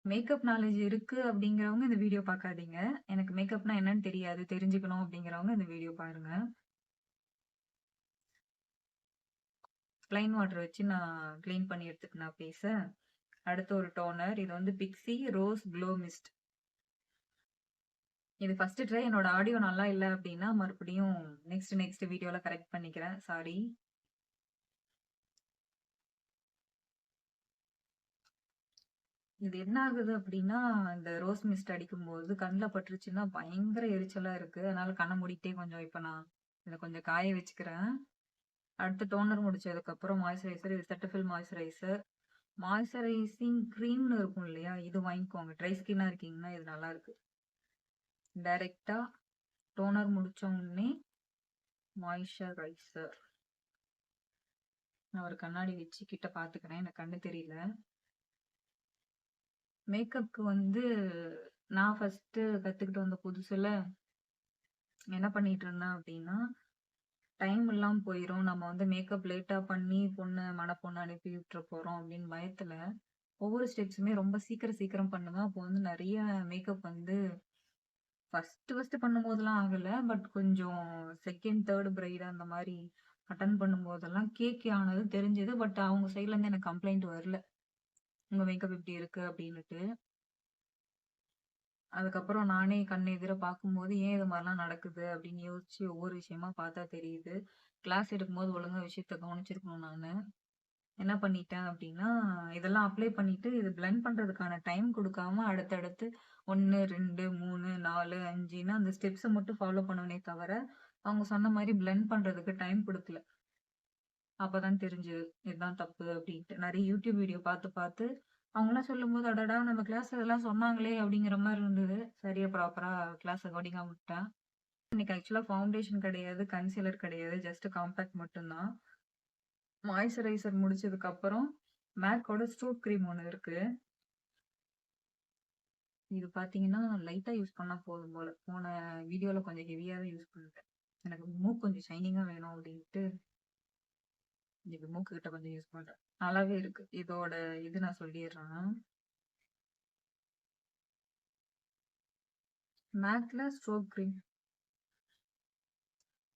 Makeup knowledge இருக்கு அப்படிங்கிறவங்க இந்த வீடியோ பார்க்காதீங்க. எனக்கு மேக்கப்னா என்னன்னு தெரியாது, தெரிஞ்சுக்கணும் அப்படிங்கிறவங்க இந்த வீடியோ பாருங்க. ப்ளைன் வாட்டர் வச்சு நான் கிளீன் பண்ணி எடுத்துட்டேனா ஃபேஸ. அடுத்து ஒரு டோனர். இது வந்து பிக்ஸி ரோஸ் க்ளோ மிஸ்ட். இது ஃபர்ஸ்ட் ட்ரை. என்னோட ஆடியோ நல்லா இல்ல அப்படின்னா மறுபடியும் நெக்ஸ்ட் வீடியோல கரெக்ட் பண்ணிக்கிறேன். சாரி. இது என்ன ஆகுது அப்படின்னா, இந்த ரோஸ் மிஸ்ட் அடிக்கும்போது கண்ல பட்டுருச்சுன்னா பயங்கர எரிச்சலா இருக்கு. அதனால கண்ண மூடிக்கிட்டே கொஞ்சம் இப்ப நான் இத கொஞ்சம் காய வச்சுக்கிறேன். அடுத்து டோனர் முடிச்சதுக்கப்புறம் மாய்ஸ்சரைசர். இது செட்டஃபில் மாய்ஸ்சரைசர். மாய்ஸ்சரைசிங் கிரீம்னு இருக்கும் இல்லையா? இது வாங்கிக்கோங்க. ட்ரை ஸ்கின்னா இருக்கீங்கன்னா இது நல்லா இருக்கு. டைரக்ட்டா டோனர் முடிச்ச உடனே மாய்ஸ்சரைசர். நான் ஒரு கண்ணாடி வச்சு கிட்ட பாத்துக்கிறேன். எனக்கு கண்ணு தெரியல. மேக்கப்க்கு வந்து நான் ஃபர்ஸ்ட் கத்துக்கிட்டு வந்த புதுசுல என்ன பண்ணிட்டு இருந்தேன் அப்படின்னா, டைம் இல்லாம போயிரும். நம்ம வந்து மேக்கப் லேட்டா பண்ணி மணப்பொண்ணு அனுப்பி விட்டுற போறோம் அப்படின்னு பயத்துல ஒவ்வொரு ஸ்டெப்ஸுமே ரொம்ப சீக்கிரம் பண்ணுவேன். அப்போ வந்து நெறைய மேக்கப் வந்து ஃபர்ஸ்ட் பண்ணும்போதெல்லாம் ஆகல. பட் கொஞ்சம் செகண்ட், தேர்ட் பிரைட் அந்த மாரி அட்டெண்ட் பண்ணும்போதெல்லாம் ஆனது தெரிஞ்சது. பட் அவங்க சைட்ல இருந்து எனக்கு கம்ப்ளைண்ட் வரல. உங்க மேக்கப் இப்படி இருக்கு அப்படின்னுட்டு. அதுக்கப்புறம் நானே கண் எதிர பார்க்கும்போது, ஏன் இது மாரிலாம் நடக்குது அப்படின்னு யோசிச்சு ஒவ்வொரு விஷயமா பார்த்தா தெரியுது. கிளாஸ் எடுக்கும்போது ஒழுங்கா விஷயத்த கவனிச்சிருக்கணும் நானு. என்ன பண்ணிட்டேன் அப்படின்னா, இதெல்லாம் அப்ளை பண்ணிட்டு இது பிளெண்ட் பண்றதுக்கான டைம் குடுக்காம அடுத்தடுத்து 1, 2, 3, 4, 5ன்னு அந்த ஸ்டெப்ஸ மட்டும் ஃபாலோ பண்ணுவனே தவிர, அவங்க சொன்ன மாரி பிளெண்ட் பண்றதுக்கு டைம் குடுக்கல. அப்பதான் தெரிஞ்சது. இதுதான் தப்பு அப்படின்ட்டு. நெறைய யூடியூப் வீடியோ பார்த்து அவங்கலாம் சொல்லும்போது, அடடா! நம்ம கிளாஸ்ல இதெல்லாம் சொன்னாங்களே அப்படிங்கிற மாரி இருந்தது. சரியா ப்ராப்பரா கிளாஸ கவனிக்காம விட்டேன். இன்னைக்கு ஆக்சுவலா ஃபவுண்டேஷன் கிடையாது, கன்சீலர் கிடையாது. ஜஸ்ட் காம்பேக்ட் மட்டும் தான். மாய்ஸ்சரைசர் முடிச்சதுக்கு அப்புறம் மேக்கோட ஸ்ட்ரோப் கிரீம் ஒண்ணு இருக்கு. இது பார்த்தீங்கன்னா, லைட்டா யூஸ் பண்ணா போதும் போல. போன வீடியோல கொஞ்சம் ஹெவியாவே யூஸ் பண்ணிட்டேன். எனக்கு மூக்கு கொஞ்சம் ஷைனிங்கா வேணும் அப்படின்ட்டு, இன்னைக்கு மூக்கு கிட்ட கொஞ்சம் யூஸ் பண்றேன். நல்லாவே இருக்கு. இதோட இது நான் சொல்லிர்றேன். மேக்ல ஸ்ட்ரோப் கிரீம்.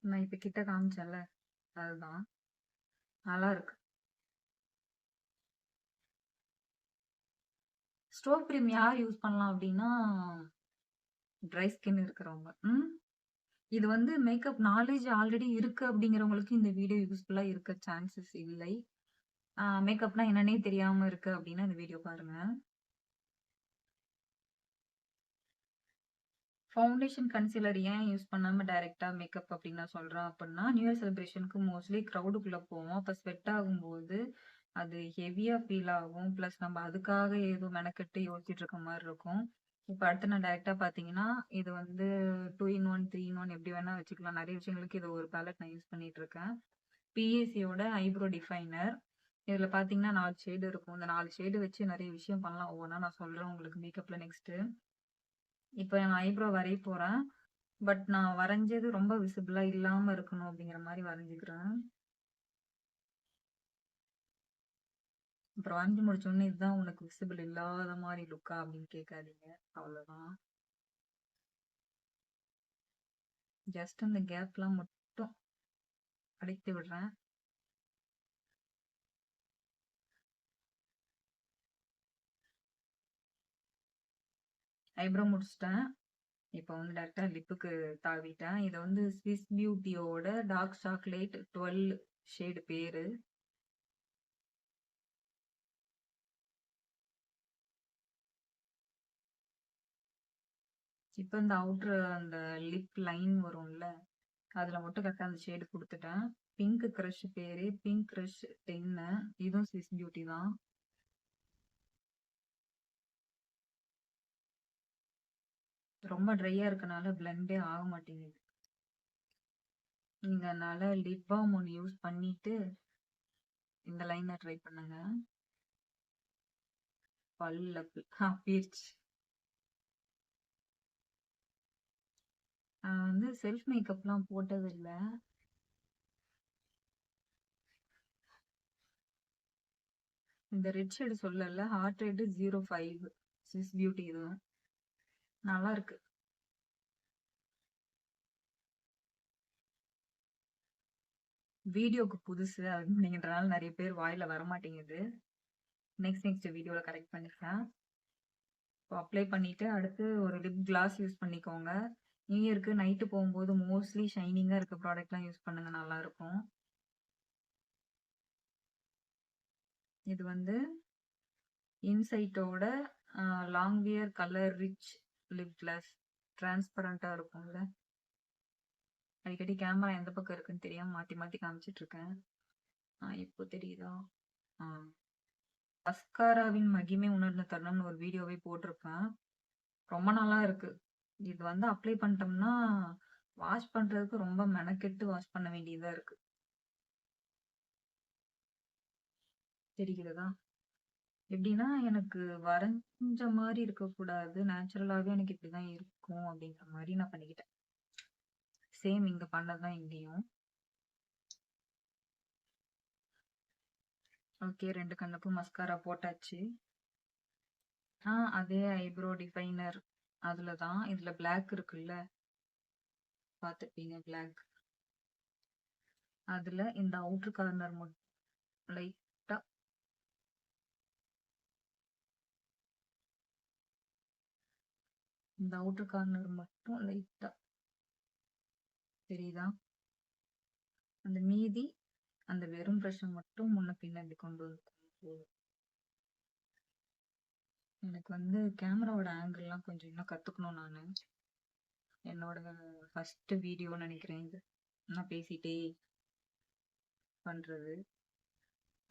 நான் இப்ப கிட்ட காமிச்சேன்ல, அதுதான். நல்லா இருக்கு. ஸ்ட்ரோப் கிரீம் யார் யூஸ் பண்ணலாம் அப்படின்னா, ட்ரை ஸ்கின் இருக்கிறவங்க. இது வந்து மேக்கப் நாலேட்ஜ் ஆல்ரெடி இருக்கு அப்படிங்கிறவங்களுக்கு இந்த வீடியோ யூஸ்ஃபுல்லா இருக்க சான்சஸ் இல்லை. மேக்கப்னா என்னன்னே தெரியாம இருக்கு அப்படின்னா இந்த வீடியோ பாருங்க. ஃபவுண்டேஷன், கன்சீலர் ஏன் யூஸ் பண்ணாம டைரக்ட்டா மேக்கப் அப்படின்னு நான் சொல்றேன் அப்படின்னா, நியூ இயர் செலிப்ரேஷனுக்கு மோஸ்ட்லி கிரவுடுக்குள்ள போவோம். அப்ப ஸ்வெட் ஆகும்போது அது ஹெவியா ஃபீல் ஆகும். பிளஸ் நம்ம அதுக்காக ஏதோ மெனக்கெட்டு யோசிச்சுட்டு இருக்க மாரி இருக்கும். இப்ப அடுத்து நான் டைரக்ட்டா பார்த்தீங்கன்னா, இது வந்து 2 இன் 1, 3 இன் 1 எப்படி வேணா வச்சுக்கலாம். நெறைய விஷயங்களுக்கு இது ஒரு பேலட் நான் யூஸ் பண்ணிட்டு இருக்கேன். பிஎஸ்சியோட ஐப்ரோ டிஃபைனர். இதுல பார்த்தீங்கன்னா 4 ஷேடு இருக்கும். இந்த 4 ஷேடு வச்சு நெறைய விஷயம் பண்ணலாம். ஒவ்வொன்னா நான் சொல்றேன் உங்களுக்கு மேக்கப்ல நெக்ஸ்ட்டு. இப்ப நான் ஐப்ரோ வரைய போறேன். பட் நான் வரைஞ்சது ரொம்ப விசிபிளா இல்லாம இருக்கணும் அப்படிங்கிற மாரி வரைஞ்சுக்கிறேன். அப்புறம் வரைஞ்சு முடிச்ச உடனே இதுதான் உனக்கு விசிபிள் இல்லாத மாரி லுக்கா அப்படின்னு கேட்காதீங்க. அவ்வளவுதான். ஜஸ்ட் அந்த கேப்லாம் மட்டும் அடைத்து விடுறேன். ஐப்ரோ முடிச்சுட்டேன். இப்ப வந்து டைரக்ட்டா லிப்புக்கு தாவிட்டேன். இது வந்து ஸ்விஸ் பியூட்டியோட டார்க் சாக்லேட் 12 ஷேடு பேரு. இப்ப இந்த அந்த லிப் லைன் வரும்ல, அதுல மட்டும் கரெக்ட்டா அந்த ஷேடு குடுத்துட்டேன். பிங்க் கிரஷ் பேரு. Pink crush 10. இதுவும் ஸ்விஸ் பியூட்டி தான். ரொம்ப ட்ரையா இருக்கனால பிளெண்டே ஆக மாட்டேங்குது. நீங்க அதனால லிப் பாம் ஒண்ணு யூஸ் பண்ணிட்டு இந்த லைன ட்ரை பண்ணுங்க. பல்ல அப்பீருச்சு. நான் வந்து செல்ஃப் மேக்கப்லாம் போட்டதில்ல. இந்த ரெட் ஷேடு சொல்லல. Heart rate 05. ஸ்விஸ் பியூட்டி இதுவும். நல்லா இருக்கு. வீடியோக்கு புதுசு அப்படிங்கிறதுனால நெறைய பேர் வாயில வரமாட்டேங்குது. நெக்ஸ்ட் வீடியோல கரெக்ட் பண்ணிக்கலாம். இப்போ அப்ளை பண்ணிட்டு அடுத்து ஒரு லிப் கிளாஸ் யூஸ் பண்ணிக்கோங்க. நியூ இயர்க்கு நைட்டு போகும்போது மோஸ்ட்லி ஷைனிங்கா இருக்க ப்ராடக்ட்லாம் யூஸ் பண்ணுங்க, நல்லாருக்கும். இது வந்து இன்சைட்டோட long wear colour rich lip gloss. டிரான்ஸ்பரண்டா இருக்கும்ல. அடிக்கடி கேமரா எந்த பக்கம் இருக்குன்னு தெரியாம மாத்தி மாத்தி காமிச்சிட்டு இருக்கேன். இப்போ தெரியுதா? மஸ்காராவின் மகிமை உணர்ந்த தருணம்னு ஒரு வீடியோவே போட்டிருப்பேன். ரொம்ப நல்லா இருக்கு. இது வந்து அப்ளை பண்ணிட்டோம்னா வாஷ் பண்றதுக்கு ரொம்ப மெனக்கெட்டு வாஷ் பண்ண வேண்டியதா இருக்கு. தெரிகிறதா? எப்படின்னா எனக்கு வரைஞ்ச மாதிரி இருக்கக்கூடாது, நேச்சுரலாவே எனக்கு இப்படிதான் இருக்கும் அப்படிங்கிற மாதிரி நான் பண்ணிக்கிட்டேன். சேம் இங்க பண்ணதான் இங்கேயும். ஓகே, 2 கண்ணுக்கும் மஸ்காரா போட்டாச்சு. அதே ஐப்ரோ டிஃபைனர் அதுலதான். இதுல பிளாக் இருக்குல்ல, பாத்துப்பீங்க பிளாக். அதுல இந்த அவுட்டர் கார்னர் மட்டும் லைட்டா இந்த அவுட்டர் கார்னர் மட்டும் லைட்டா தெரியுதா? அந்த மீதி அந்த வெறும் ப்ரஷ் மட்டும் முன்ன பின்ன இப்படி கொண்டு வந்து. எனக்கு வந்து கேமராவோட ஆங்கிள்லாம் கொஞ்சம் இன்னும் கத்துக்கணும் நானு. என்னோட ஃபர்ஸ்ட் வீடியோ நினைக்கிறேன் இது. நான் பேசிட்டே பண்றது.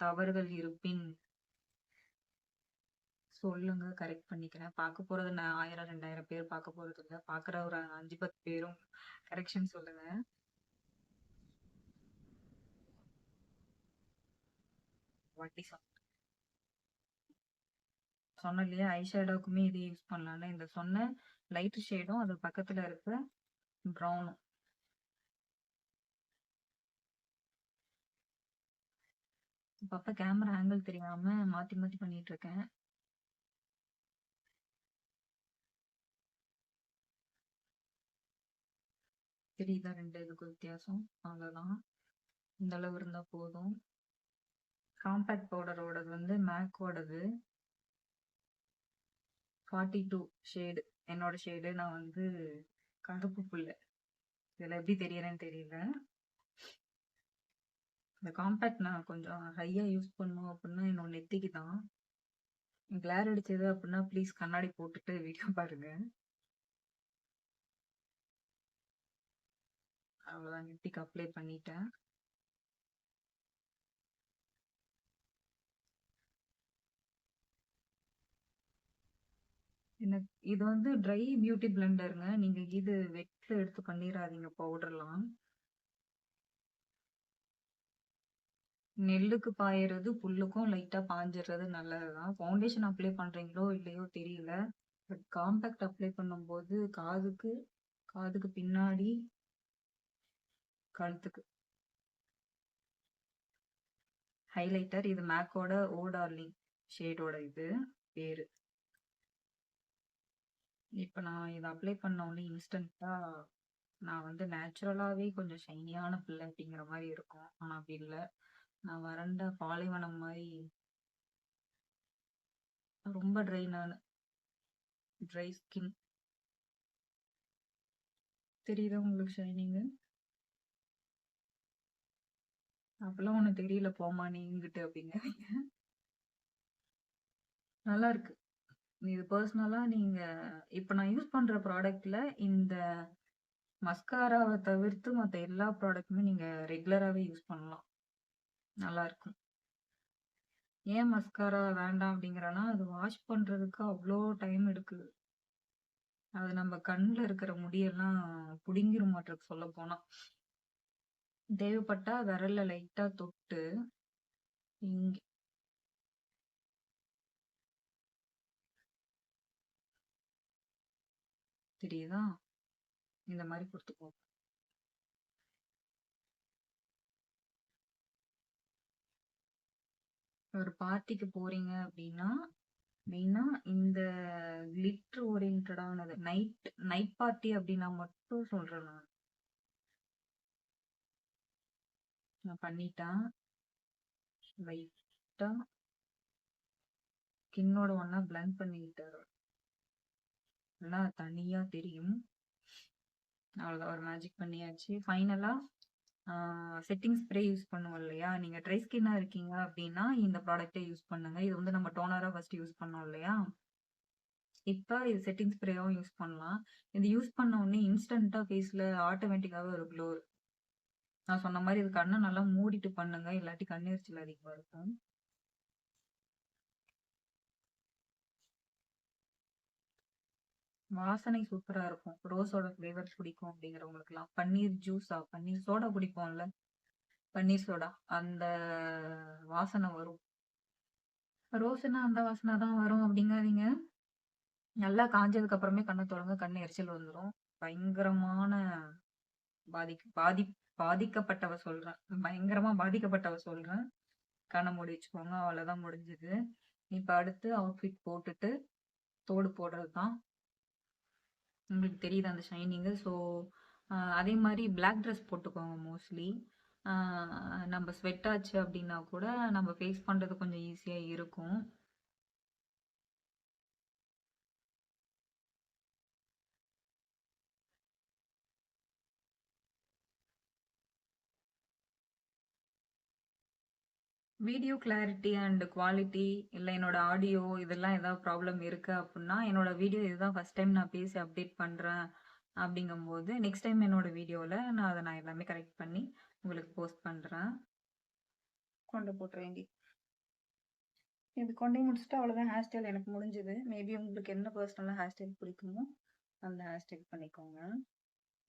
தவறுகள் இருப்பின் சொல்லுங்க, கரெக்ட் பண்ணிக்கிறேன். பார்க்க போறது நான் 1000 2000 பேர் பார்க்க போறது இல்ல. பார்க்குற ஒரு 5 10 பேரும் கரெக்ஷன் சொல்லுங்க. வாட்டி சொன்ன இல்லையா, ஐ ஷேடோக்குமே இது யூஸ் பண்ணலாம்ல. இந்த சொன்ன லைட் ஷேடும் அது பக்கத்துல இருக்க ப்ரௌனும். அப்பப்ப கேமரா ஆங்கிள் தெரியாம மாத்தி மாத்தி பண்ணிட்டு இருக்கேன். தெரியுதா 2 இதுக்கு வித்தியாசம்? அவ்வளவுதான். இந்த அளவு இருந்தா போதும். காம்பேக்ட் பவுடரோடது வந்து மேக்கோடது 42 ஷேடு. என்னோட ஷேடு. நான் வந்து கருப்பு புள்ள. இதுல எப்படி தெரியறேன்னு தெரியல. இந்த காம்பேக்ட் நான் கொஞ்சம் ஹையா யூஸ் பண்ணும் அப்படின்னா என்னோட நெத்திக்கு தான். கிளார் அடிச்சது அப்படின்னா ப்ளீஸ் கண்ணாடி போட்டுட்டு வீடியோ பாருங்க. அவ்வளவுதான், நெத்திக்கு அப்ளை பண்ணிட்டேன். எனக்கு இது வந்து ட்ரை பியூட்டி பிளெண்டருங்க. நீங்க இது வெட்ல எடுத்து பண்ணிடாதீங்க பவுடர்லாம். நெல்லுக்கு பாயறது புல்லுக்கும் லைட்டா பாஞ்சிடுறது நல்லதுதான். ஃபவுண்டேஷன் அப்ளை பண்றீங்களோ இல்லையோ தெரியல. பட் காம்பேக்ட் அப்ளை பண்ணும்போது காதுக்கு காதுக்கு பின்னாடி கழுத்துக்கு ஹைலைட்டர். இது மேக்கோட ஓ டார்லிங் ஷேடோட இது பேரு. இப்ப நான் இதை அப்ளை பண்ண உடனே இன்ஸ்டன்டா நான் வந்து நேச்சுரலாவே கொஞ்சம் ஷைனியான பிள்ளை அப்படிங்கிற மாதிரி இருக்கும். ஆனா அப்படி இல்லை. நான் வறண்ட பாலைவனம் மாதிரி ரொம்ப ட்ரை. நான் ட்ரை ஸ்கின். தெரியுதா உங்களுக்கு ஷைனிங்கு? அப்பெல்லாம் ஒண்ணு தெரியல, போமா நீ இங்கிட்டு அப்படிங்க. நல்லா இருக்கு. இது பர்சனலா நீங்க இப்ப நான் யூஸ் பண்ற ப்ராடக்ட்ல இந்த மஸ்காராவை தவிர்த்து மத்த எல்லா ப்ராடக்ட்டுமே நீங்க ரெகுலராவே யூஸ் பண்ணலாம். நல்லா இருக்கும். ஏன் மஸ்காரா வேண்டாம் அப்படிங்கிறனா, அது வாஷ் பண்றதுக்கு அவ்வளோ டைம் எடுக்குது. அது நம்ம கண்ணுல இருக்கிற முடியெல்லாம் புடுங்கிரும் மாட்டிருக்கு சொல்ல போனா. தேவைப்பட்டா விரல்ல லைட்டா தொட்டு இங்க தெரியுதா? இந்த மாதிரி கொடுத்துக்கோ. ஒரு பார்ட்டிக்கு போறீங்க அப்படின்னா மெயினா இந்த கிளிட்டர் ஓரியன்டடானது நைட் நைட் பார்ட்டி அப்படின்னா மட்டும் சொல்றேன் நான். நான் பண்ணிட்டேன். லைட்டா ஸ்கின்னோட ஒண்ணா பிளெண்ட் பண்ணிக்கிட்டாரு. நல்லா தனியா தெரியும். அவ்வளோதான், ஒரு மேஜிக் பண்ணியாச்சு. ஃபைனலா செட்டிங் ஸ்ப்ரே யூஸ் பண்ணுவோம் இல்லையா? நீங்க ட்ரை ஸ்கின்னா இருக்கீங்க அப்படின்னா இந்த ப்ராடக்ட்டை யூஸ் பண்ணுங்க. இது வந்து நம்ம டோனரா ஃபர்ஸ்ட் யூஸ் பண்ணோம் இல்லையா? இப்ப இது செட்டிங் ஸ்ப்ரேவும் யூஸ் பண்ணலாம். இது யூஸ் பண்ண உடனே இன்ஸ்டன்ட்டா ஃபேஸ்ல ஆட்டோமேட்டிக்காவே ஒரு க்ளோ. நான் சொன்ன மாதிரி இது கண்ணை நல்லா மூடிட்டு பண்ணுங்க, இல்லாட்டி கண்ணெரிச்சல் அதிகமா இருக்கும். வாசனை சூப்பரா இருக்கும். ரோஸோட ஃப்ளேவர் பிடிக்கும் அப்படிங்கிறவங்களுக்குலாம். பன்னீர் ஜூஸா, பன்னீர் சோடா குடிப்போம்ல, பன்னீர் சோடா அந்த வாசனை வரும். ரோஸ்னா அந்த வாசனை தான் வரும் அப்படிங்காதீங்க. நல்லா காஞ்சதுக்கு அப்புறமே கண்ணை தொடங்க, கண்ணு எரிச்சல் வந்துடும். பயங்கரமான பாதிக்கப்பட்டவ சொல்றேன். பயங்கரமா பாதிக்கப்பட்டவ சொல்றேன். கண்ணை மூடி வச்சுக்கோங்க, அவ்வளவுதான், முடிஞ்சது. இப்ப அடுத்து அவுட்ஃபிட் போட்டுட்டு தோடு போடுறது தான். உங்களுக்கு தெரியுது அந்த ஷைனிங்கு. ஸோ அதே மாதிரி பிளாக் ட்ரெஸ் போட்டுக்கோங்க மோஸ்ட்லி. நம்ம ஸ்வெட் ஆச்சு அப்படின்னா கூட நம்ம ஃபேஸ் பண்ணுறது கொஞ்சம் ஈஸியாக இருக்கும். வீடியோ கிளாரிட்டி அண்ட் குவாலிட்டி இல்லை என்னோட ஆடியோ இதெல்லாம் ஏதாவது ப்ராப்ளம் இருக்கு அப்படின்னா, என்னோட வீடியோ இதுதான் ஃபர்ஸ்ட் டைம் நான் பேசி அப்டேட் பண்ணுறேன் அப்படிங்கும்போது நெக்ஸ்ட் டைம் என்னோட வீடியோவில் நான் எல்லாமே கரெக்ட் பண்ணி உங்களுக்கு போஸ்ட் பண்ணுறேன். கொண்டு போட்டுற வேண்டி இது கொண்டே முடிச்சுட்டு அவ்வளோதான். ஹேர் ஸ்டைல் எனக்கு முடிஞ்சுது. மேபி உங்களுக்கு என்ன பர்சனலாக ஹேர் ஸ்டைல் பிடிக்குமோ அந்த ஹேர் ஸ்டைல் பண்ணிக்கோங்க.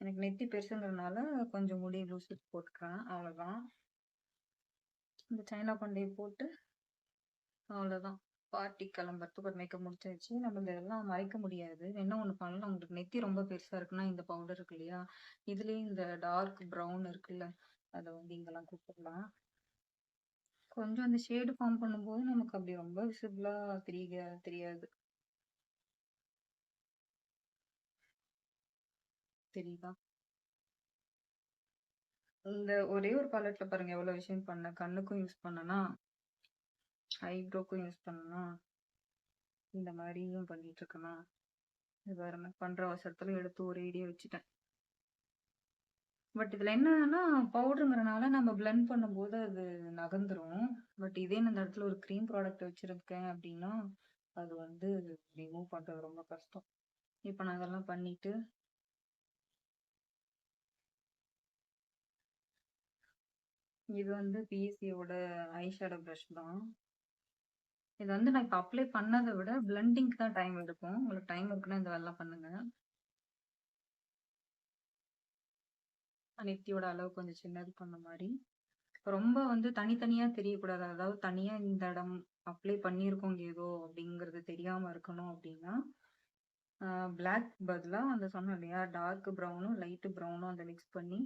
எனக்கு நெத்தி பெருசுங்கிறதுனால கொஞ்சம் முடி லூஸ் போட்டுக்கிறேன், அவ்வளோதான். இந்த சைனா கொண்டே போட்டு அவ்வளோதான். பார்ட்டி கிளம்புறதுக்கு ஒரு மேக்கப் முடிச்சாச்சு. நம்ம இதெல்லாம் மறைக்க முடியாது. என்ன ஒன்று பண்ணலாம், உங்களுக்கு நெத்தி ரொம்ப பெருசாக இருக்குன்னா இந்த பவுடர் இருக்கு இல்லையா, இதுலேயே இந்த டார்க் ப்ரௌன் இருக்குல்ல, அதை வந்து இங்கெல்லாம் கொடுத்துடலாம். கொஞ்சம் அந்த ஷேடு ஃபார்ம் பண்ணும்போது நமக்கு அப்படி ரொம்ப விசிபிளாக தெரியாது. தெரியுதா? இந்த ஒரே ஒரு பாலெட்ல பாருங்க எவ்வளவு விஷயம் பண்ண. கண்ணுக்கும் யூஸ் பண்ணனா, ஐப்ரோக்கும் யூஸ் பண்ணனா, இந்த மாதிரியும் பண்ணிட்டு இருக்கணும். இது பாருங்க, பண்ற அவசரத்துல எடுத்து ஒரு ஐடியா வச்சுட்டேன். பட் இதுல என்னன்னா, பவுடருங்கிறனால நம்ம பிளெண்ட் பண்ணும்போது அது நகர்ந்துரும். பட் இதே நான் இந்த இடத்துல ஒரு க்ரீம் ப்ராடக்ட் வச்சிருக்கேன் அப்படின்னா அது வந்து ரிமூவ் பண்றது ரொம்ப கஷ்டம். இப்ப நான் அதெல்லாம் பண்ணிட்டு இது வந்து பிஎஸ்சியோட ஐ ஷேடோ ப்ரஷ் தான். இது வந்து நான் இப்போ அப்ளை பண்ணதை விட பிளெண்டிங்க்கு தான் டைம் எடுக்கும். உங்களுக்கு டைம் இருக்குன்னா இந்த வேலைலாம் பண்ணுங்க. நெத்தியோட அளவு கொஞ்சம் சின்னது பண்ண மாதிரி. ரொம்ப வந்து தனித்தனியா தெரியக்கூடாது. அதாவது தனியா இந்த இடம் அப்ளை பண்ணியிருக்கோங்க ஏதோ அப்படிங்கிறது தெரியாம இருக்கணும் அப்படின்னா பிளாக் பதிலா அந்த சொன்னேன் இல்லையா, டார்க் ப்ரௌனும் லைட் ப்ரௌனும் அந்த மிக்ஸ் பண்ணி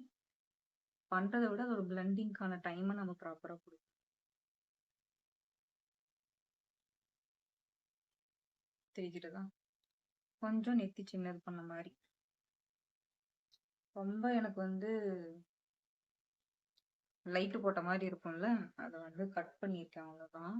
பண்றதை விட அது ஒரு பிளெண்டிங்கான டைமை நம்ம ப்ராப்பரா கொடுக்கும். தெரிஞ்சுட்டுதான் கொஞ்சம் நெத்தி சின்னது பண்ண மாதிரி. ரொம்ப எனக்கு வந்து லைட்டு போட்ட மாதிரி இருக்கும்ல, அதை வந்து கட் பண்ணியிருக்கேன், அவ்வளோதான்.